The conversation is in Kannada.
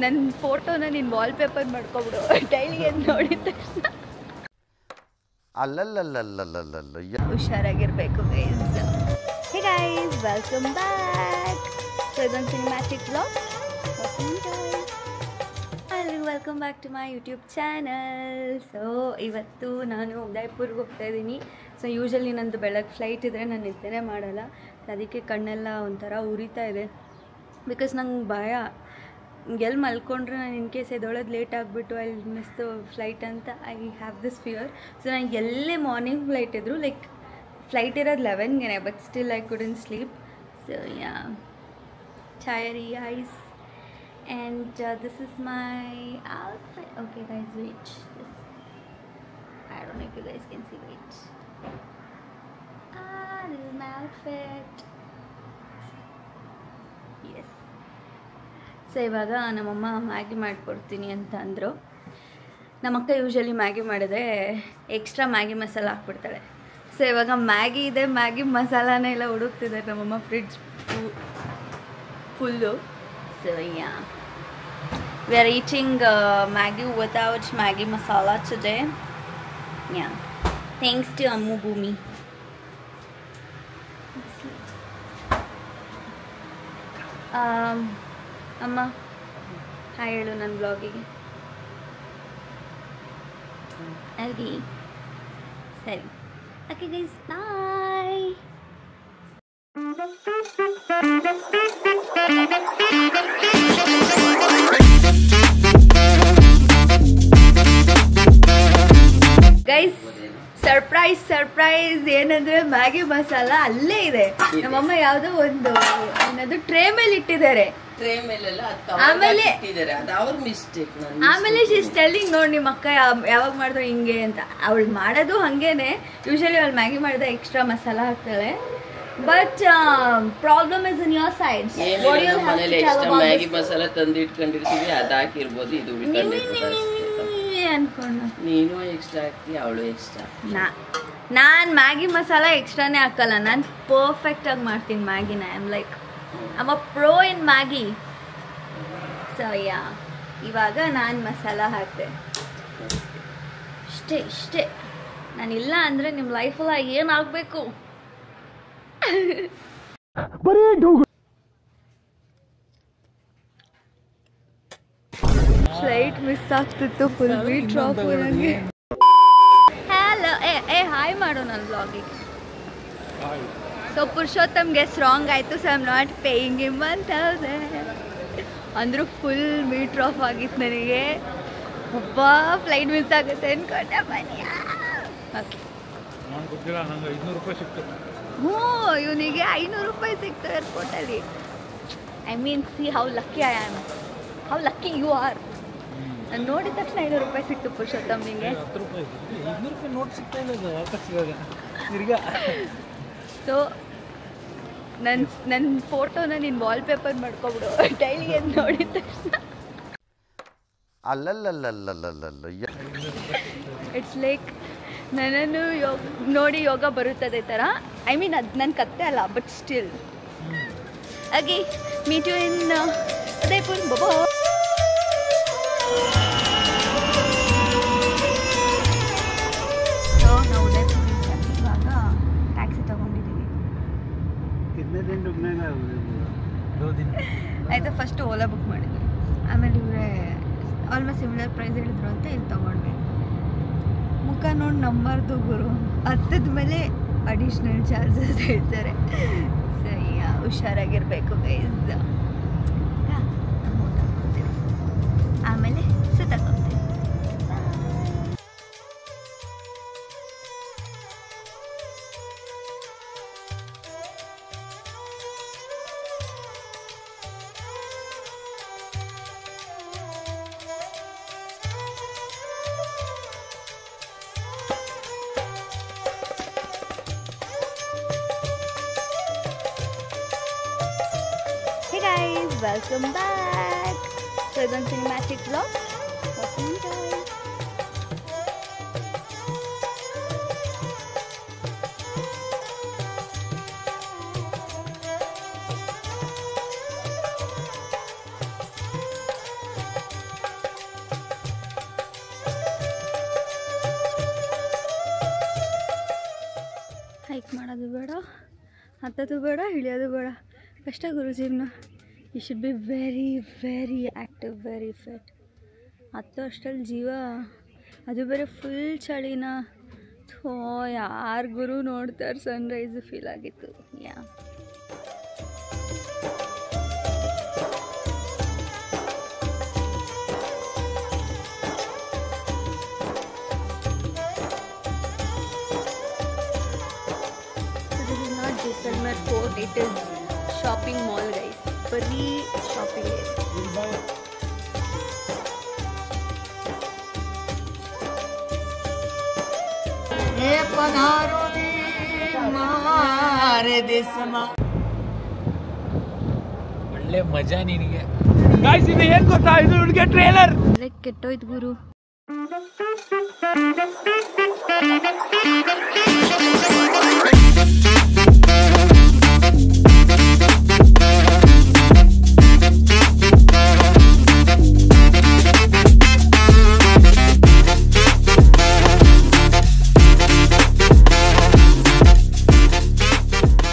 ನನ್ನ ಫೋಟೋನ ನೀನು ವಾಲ್ಪೇಪರ್ ಮಾಡ್ಕೊಬಿಡು ಡೈಲಿ ಅಂತ ನೋಡಿದ ತಕ್ಷಣ. ಹುಷಾರಾಗಿರ್ಬೇಕು guys. Hey guys, welcome back to ಇದೊಂದು cinematic vlog. Welcome back to my YouTube channel. So ಇವತ್ತು ನಾನು ಉದಯ್ಪುರ್ಗೆ ಹೋಗ್ತಾ ಇದ್ದೀನಿ. ಸೊ ಯೂಶಲಿ ನಂದು ಬೆಳಗ್ಗೆ ಫ್ಲೈಟ್ ಇದ್ದರೆ ನಾನು ನಿದ್ದೆನೇ ಮಾಡಲ್ಲ. ಅದಕ್ಕೆ ಕಣ್ಣೆಲ್ಲ ಒಂಥರ ಉರಿತಾ ಇದೆ. ಬಿಕಾಸ್ ನಂಗೆ ಭಯ, ಎಲ್ಲಿ ಮಲ್ಕೊಂಡ್ರೆ ನಾನು ಇನ್ ಕೇಸ್ ಎದೊಳಗೆ ಲೇಟ್ ಆಗಿಬಿಟ್ಟು ಐ ಮಿಸ್ ದ ಫ್ಲೈಟ್ ಅಂತ I have this fear. So ನಾನು ಎಲ್ಲೇ ಮಾರ್ನಿಂಗ್ ಫ್ಲೈಟ್ ಇದ್ದರು, ಲೈಕ್ ಫ್ಲೈಟ್ ಇರೋದು 11ಗೆ, but still I couldn't sleep. So yeah, tired eyes. And this is my outfit. Okay guys, wait. I don't know if you guys can see. Wait. This is my outfit. Yes. So ಇವಾಗ ನಮ್ಮಮ್ಮ ಮ್ಯಾಗಿ ಮಾಡಿಕೊಡ್ತೀನಿ ಅಂತ ಅಂದರು. ನಮ್ಮಕ್ಕ ಯೂಶಲಿ ಮ್ಯಾಗಿ ಮಾಡಿದ್ರೆ ಎಕ್ಸ್ಟ್ರಾ ಮ್ಯಾಗಿ ಮಸಾಲ ಹಾಕ್ಬಿಡ್ತಾಳೆ. ಸೊ ಇವಾಗ ಮ್ಯಾಗಿ ಇದೆ, ಮ್ಯಾಗಿ ಮಸಾಲಾನೇ ಎಲ್ಲ ಹುಡುಕ್ತಿದ್ದಾರೆ ನಮ್ಮಮ್ಮ fridge full. So yeah, we are eating Maggi without Maggi masala today. Yeah, thanks to Ammu Bhumi. Amma, hi hello nan vlogige. Okay, sari. Okay guys, bye. Guys, surprise ಏನಂದ್ರೆ ಮ್ಯಾಗಿ ಮಸಾಲ ಅಲ್ಲೇ ಇದೆ. ನಮ್ಮಮ್ಮ ಯಾವುದೋ ಒಂದು ಏನದು ಟ್ರೇ ಮೇಲೆ ಇಟ್ಟಿದ್ದಾರೆ. ಆಮೇಲೆ ಶೀಸ್ ಟೆಲ್ಲಿಂಗ್, ನೋಡಿ ನಿಮ್ಮ ಅಕ್ಕ ಯಾವಾಗ ಮಾಡಿದ್ರು ಹಿಂಗೆ ಅಂತ. ಅವಳು ಮಾಡೋದು ಹಂಗೇನೆ. ಯೂಶಲಿ ಅವಳು ಮ್ಯಾಗಿ ಮಾಡಿದ್ರೆ ಎಕ್ಸ್ಟ್ರಾ ಮಸಾಲ ಹಾಕ್ತಾಳೆ. But problem is in your side. Maggi masala ತಂದು ಇಟ್ಕೊಂಡಿರ್ತೀವಿ, ಅದು ಹಾಕಿರ್ಬೋದು, ಇದು ಅನ್ಕೊಂಡು ನೀನು ಎಕ್ಸ್ಟ್ರಾ ಹಾಕ್ತಿ, ಅವಳು ಎಕ್ಸ್ಟ್ರಾ. ನಾನು ಮ್ಯಾಗಿ ಮಸಾಲ ಎಕ್ಸ್ಟ್ರಾನೇ ಹಾಕಲ್ಲ. ನಾನು ಪರ್ಫೆಕ್ಟ್ ಆಗಿ ಮಾಡ್ತೀನಿ ಮ್ಯಾಗಿನ. I am like I am a pro in Maggi. So yeah, ಇವಾಗ ನಾನು ಮಸಾಲ ಹಾಕ್ತೆ ಇಷ್ಟೇ. ನಾನಿಲ್ಲ ಅಂದರೆ ನಿಮ್ಮ ಲೈಫಲ್ಲ ಏನಾಗಬೇಕು? ಫ್ಲೈಟ್ ಮಿಸ್ ಆಗ್ತಿತ್ತು, ಫುಲ್ ಬೀಟ್ ಡ್ರಾಪ್ ನನಗೆ. ಹಲೋ, ಹಾಯ್ ಮಾಡು ನನ್ನ ಬ್ಲಾಗಿಗೆ. ಸೊ ಪುರುಷೋತ್ತಮ್ಗೆ ರಾಂಗ್ ಆಯಿತು. So I am not paying him ಅಂತ ಹೇಳಿದೆ. ಅಂದರೂ ಫುಲ್ ಮೀಟ್ ಡ್ರಾಪ್ ಆಗಿತ್ತು ನನಗೆ. ಒಬ್ಬ ಫ್ಲೈಟ್ ಮಿಸ್ ಆಗುತ್ತೆ ಅನ್ಕೊಂಡೆ. ಬನ್ನಿ. ಓಕೆ, ಹ್ಞೂ, ಇವನಿಗೆ 500 ರೂಪಾಯಿ ಸಿಕ್ತು ಏರ್ಪೋರ್ಟಲ್ಲಿ. I mean, see how lucky I am, how lucky you are. ನಾನು ನೋಡಿದ ತಕ್ಷಣ 500 ರೂಪಾಯಿ ಸಿಕ್ತು ಪುರುಷೋತ್ತಮ್ ನಿಂಗೆ. ಸೊ ನನ್ನ ಫೋಟೋನ ನೀನು ವಾಲ್ಪೇಪರ್ ಮಾಡ್ಕೊಬಿಡು ಡೈಲಿ ಅಂತ ನೋಡಿದ ತಕ್ಷಣ. ಇಟ್ಸ್ ಲೈಕ್ ನನ್ನನ್ನು ನೋಡಿ ಯೋಗ ಬರುತ್ತದೆ ಥರ. ಐ ಮೀನ್ ಅದು ನನ್ನ ಕತ್ತೆ ಅಲ್ಲ, ಬಟ್ ಸ್ಟಿಲ್. ಹಾಗೆ ಮೀಟ್ ಯು ಇನ್ ಉದಯ್ಪುರ್. ಬಾಬಾ. ಸೊ ನಾವು ಉದಯ್ಪುರಿಂದ ಇವಾಗ ಟ್ಯಾಕ್ಸಿ ತೊಗೊಂಡಿದ್ದೀವಿ. ಆಯಿತಾ, ಫಸ್ಟು ಓಲಾ ಬುಕ್ ಮಾಡಿದ್ವಿ. ಆಮೇಲೆ ಇವರೇ ಆಲ್ಮೋಸ್ಟ್ ಸಿಮಿಲರ್ ಪ್ರೈಸ್ ಹೇಳಿದ್ರು ಅಂತ ಇಲ್ಲಿ ತೊಗೊಂಡ್ವಿ. ಮುಖ ನೋಡಿ ನಂಬರ್ದು ಗುರು, ಹತ್ತದ ಮೇಲೆ ಅಡಿಷ್ನಲ್ ಚಾರ್ಜಸ್ ಹೇಳ್ತಾರೆ. ಸರಿ, ಹುಷಾರಾಗಿರ್ಬೇಕು ಗೈಸ್. ಆಮೇಲೆ ಸುತ್ತಕೋಗ್ತೀವಿ. Hey guys, welcome back to ಇದೊಂದು ಸಿನಿಮ್ಯಾಟಿಕ್ ವ್ಲಾಗ್. ಹತ್ತೋದು ಬೇಡ ಇಳಿಯೋದು ಬೇಡ ಕಷ್ಟ ಗುರು ಜೀವನ. You should be very very active, very fit. ಹತ್ತೋ ಅಷ್ಟರಲ್ಲಿ ಜೀವ, ಅದು ಬೇರೆ ಫುಲ್ ಚಳಿನ. ಥೋ ಯಾರು ಗುರು ನೋಡ್ತಾರೆ, ಸನ್ರೈಸು ಫೀಲ್ ಆಗಿತ್ತು. ಯಾ Jaisalmer Fort, it is shopping mall guys, bari shopping area. हे पधारो नी मारे देशमा ಒಳ್ಳೆ ಮಜಾ ನಿನಗೆ. ಗಾಯ್ಸ್ ಇದು ಏನು ಗೊತ್ತಾ, ಇದು ಹುಡುಗ ಟ್ರೇಲರ್ ಕೆಟ್ಟೋಯ್ತು ಗುರು.